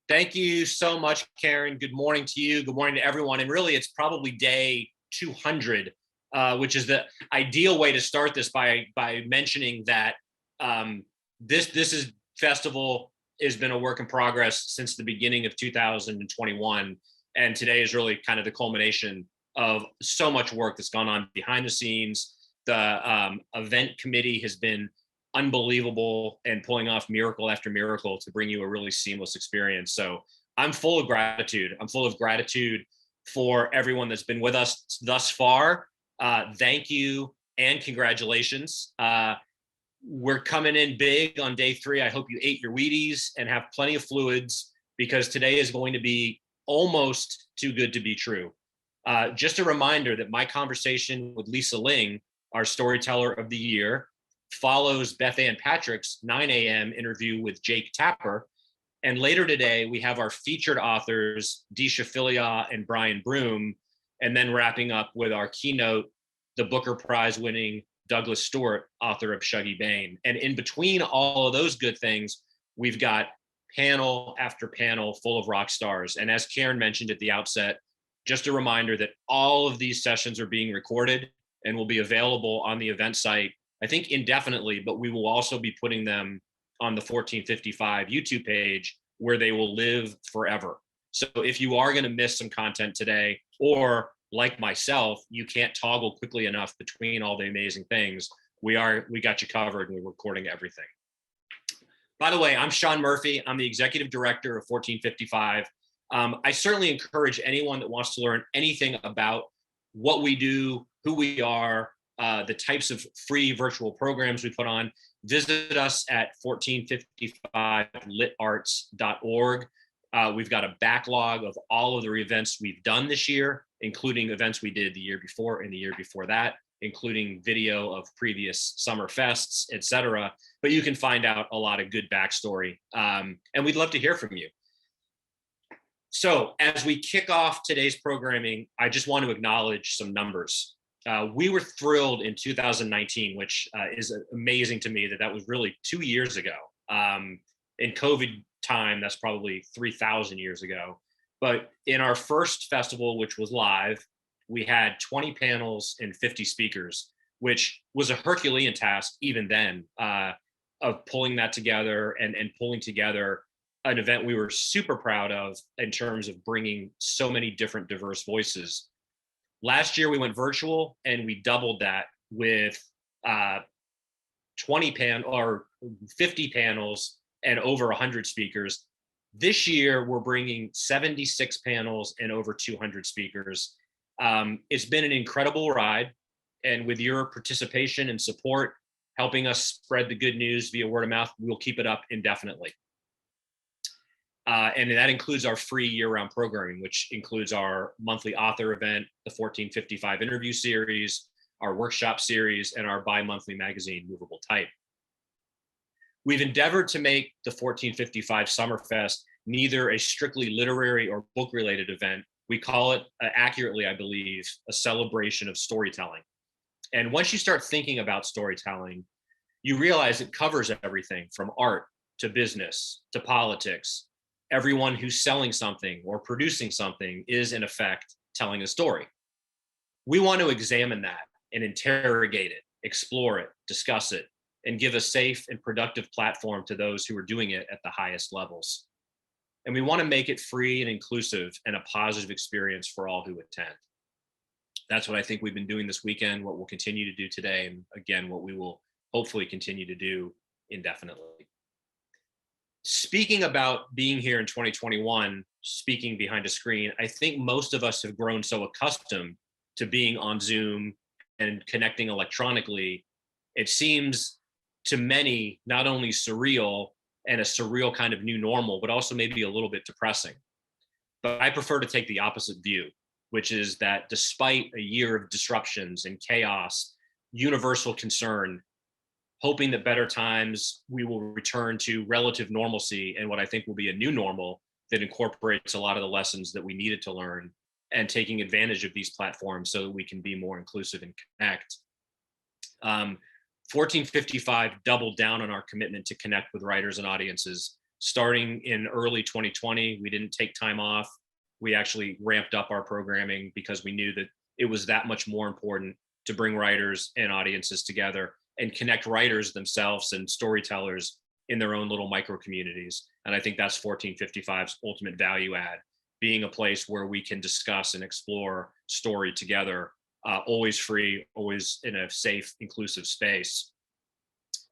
Thank you so much, Karen. Good morning to you. Good morning to everyone. And really, it's probably day 200, which is the ideal way to start this by mentioning that this is festival has been a work in progress since the beginning of 2021, and today is really kind of the culmination of so much work that's gone on behind the scenes. The event committee has been unbelievable and pulling off miracle after miracle to bring you a really seamless experience. So I'm full of gratitude. I'm full of gratitude for everyone that's been with us thus far. Thank you and congratulations. We're coming in big on day 3. I hope you ate your Wheaties and have plenty of fluids, because today is going to be almost too good to be true. Just a reminder that my conversation with Lisa Ling, our storyteller of the year, follows Beth Ann Patrick's 9 a.m. interview with Jake Tapper. And later today, we have our featured authors, Disha Filia and Brian Broom, and then wrapping up with our keynote, the Booker Prize winning Douglas Stewart, author of Shuggie Bain. And in between all of those good things, we've got panel after panel full of rock stars. And as Karen mentioned at the outset, just a reminder that all of these sessions are being recorded and will be available on the event site, I think indefinitely, but we will also be putting them on the 1455 YouTube page where they will live forever. So if you are going to miss some content today, or like myself, you can't toggle quickly enough between all the amazing things, we got you covered, and we're recording everything. By the way, I'm Sean Murphy. I'm the executive director of 1455. I certainly encourage anyone that wants to learn anything about what we do, who we are, the types of free virtual programs we put on, visit us at 1455litarts.org. We've got a backlog of all of the events we've done this year, including events we did the year before and the year before that, including video of previous summer fests, etc. But you can find out a lot of good backstory, and we'd love to hear from you. So as we kick off today's programming, I just want to acknowledge some numbers. We were thrilled in 2019, which is amazing to me that was really 2 years ago. In COVID time, that's probably 3,000 years ago. But in our first festival, which was live, we had 20 panels and 50 speakers, which was a Herculean task even then, of pulling that together and pulling together an event we were super proud of in terms of bringing so many different diverse voices. Last year we went virtual, and we doubled that with 50 panels and over 100 speakers. This year we're bringing 76 panels and over 200 speakers. It's been an incredible ride, and with your participation and support, helping us spread the good news via word of mouth, we'll keep it up indefinitely. And that includes our free year-round programming, which includes our monthly author event, the 1455 interview series, our workshop series, and our bi-monthly magazine, Movable Type. We've endeavored to make the 1455 Summerfest neither a strictly literary or book-related event. We call it, accurately, I believe, a celebration of storytelling. And once you start thinking about storytelling, you realize it covers everything from art to business to politics. Everyone who's selling something or producing something is, in effect, telling a story. We want to examine that and interrogate it, explore it, discuss it, and give a safe and productive platform to those who are doing it at the highest levels. And we want to make it free and inclusive and a positive experience for all who attend. That's what I think we've been doing this weekend, what we'll continue to do today, and again, what we will hopefully continue to do indefinitely. Speaking about being here in 2021, speaking behind a screen, I think most of us have grown so accustomed to being on Zoom and connecting electronically, it seems to many not only surreal and a surreal kind of new normal, but also maybe a little bit depressing. But I prefer to take the opposite view, which is that despite a year of disruptions and chaos, universal concern, hoping that better times we will return to relative normalcy and what I think will be a new normal that incorporates a lot of the lessons that we needed to learn, and taking advantage of these platforms so that we can be more inclusive and connect. 1455 doubled down on our commitment to connect with writers and audiences starting in early 2020. We didn't take time off. We actually ramped up our programming because we knew that it was that much more important to bring writers and audiences together and connect writers themselves and storytellers in their own little micro communities. And I think that's 1455's ultimate value add, being a place where we can discuss and explore story together, always free, always in a safe, inclusive space.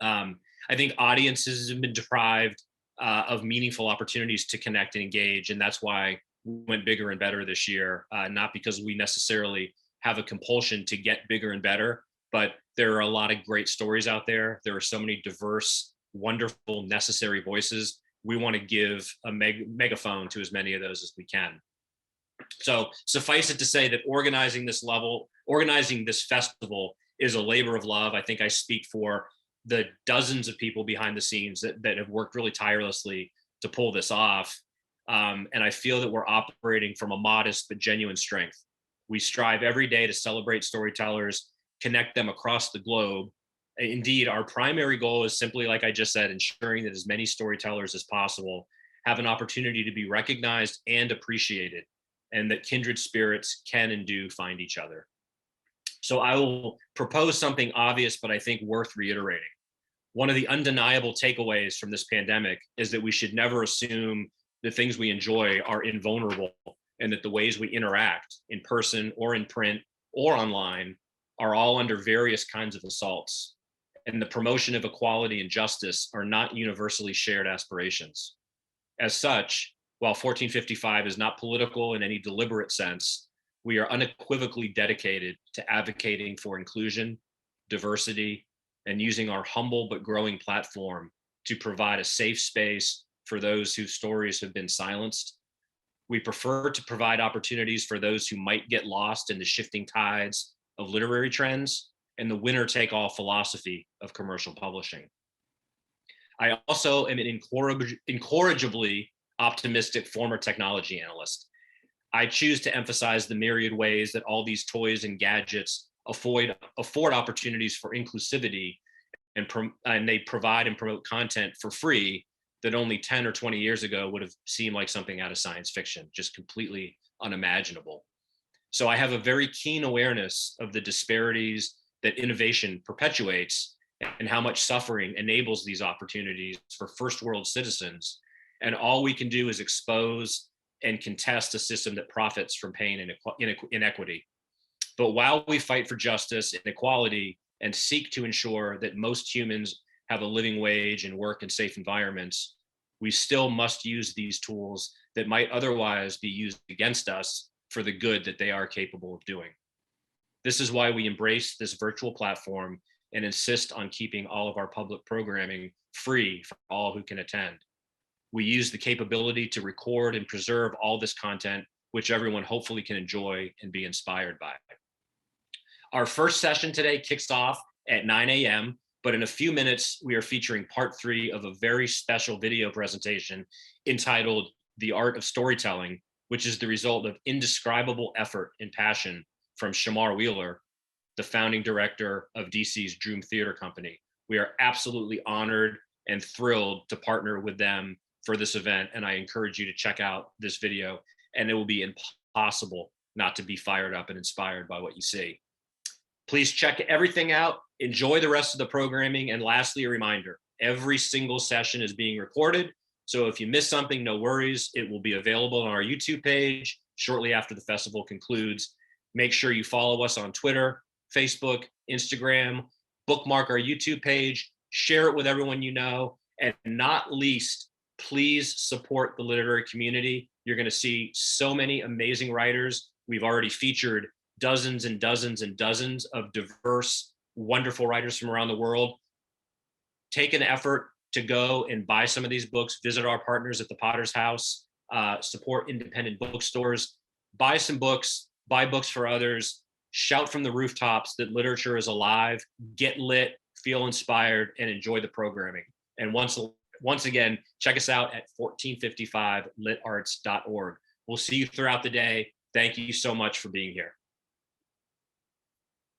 I think audiences have been deprived of meaningful opportunities to connect and engage. And that's why we went bigger and better this year, not because we necessarily have a compulsion to get bigger and better, but there are a lot of great stories out there. There are so many diverse, wonderful, necessary voices. We want to give a megaphone to as many of those as we can. So suffice it to say that organizing this festival is a labor of love. I think I speak for the dozens of people behind the scenes that have worked really tirelessly to pull this off. And I feel that we're operating from a modest but genuine strength. We strive every day to celebrate storytellers, connect them across the globe. Indeed, our primary goal is simply, like I just said, ensuring that as many storytellers as possible have an opportunity to be recognized and appreciated, and that kindred spirits can and do find each other. So I will propose something obvious, but I think worth reiterating. One of the undeniable takeaways from this pandemic is that we should never assume the things we enjoy are invulnerable, and that the ways we interact in person or in print or online are all under various kinds of assaults. And the promotion of equality and justice are not universally shared aspirations. As such, while 1455 is not political in any deliberate sense, we are unequivocally dedicated to advocating for inclusion, diversity, and using our humble but growing platform to provide a safe space for those whose stories have been silenced. We prefer to provide opportunities for those who might get lost in the shifting tides of literary trends and the winner-take-all philosophy of commercial publishing. I also am an incorrigibly optimistic former technology analyst. I choose to emphasize the myriad ways that all these toys and gadgets afford opportunities for inclusivity, and they provide and promote content for free that only 10 or 20 years ago would have seemed like something out of science fiction, just completely unimaginable. So I have a very keen awareness of the disparities that innovation perpetuates and how much suffering enables these opportunities for first world citizens. And all we can do is expose and contest a system that profits from pain and inequity. But while we fight for justice and equality and seek to ensure that most humans have a living wage and work in safe environments, we still must use these tools that might otherwise be used against us for the good that they are capable of doing. This is why we embrace this virtual platform and insist on keeping all of our public programming free for all who can attend. We use the capability to record and preserve all this content, which everyone hopefully can enjoy and be inspired by. Our first session today kicks off at 9 a.m., but in a few minutes, we are featuring part 3 of a very special video presentation entitled The Art of Storytelling, which is the result of indescribable effort and passion from Shamar Wheeler, the founding director of DC's Droom Theater Company. We are absolutely honored and thrilled to partner with them for this event, and I encourage you to check out this video, and it will be impossible not to be fired up and inspired by what you see. Please check everything out, enjoy the rest of the programming, and lastly, a reminder, every single session is being recorded, so if you miss something, no worries. It will be available on our YouTube page shortly after the festival concludes. Make sure you follow us on Twitter, Facebook, Instagram, bookmark our YouTube page, share it with everyone you know, and not least, please support the literary community. You're going to see so many amazing writers. We've already featured dozens and dozens and dozens of diverse, wonderful writers from around the world. Take an effort to go and buy some of these books, visit our partners at the Potter's House, support independent bookstores, buy some books, buy books for others, shout from the rooftops that literature is alive, get lit, feel inspired, and enjoy the programming. And once again, check us out at 1455litarts.org. We'll see you throughout the day. Thank you so much for being here.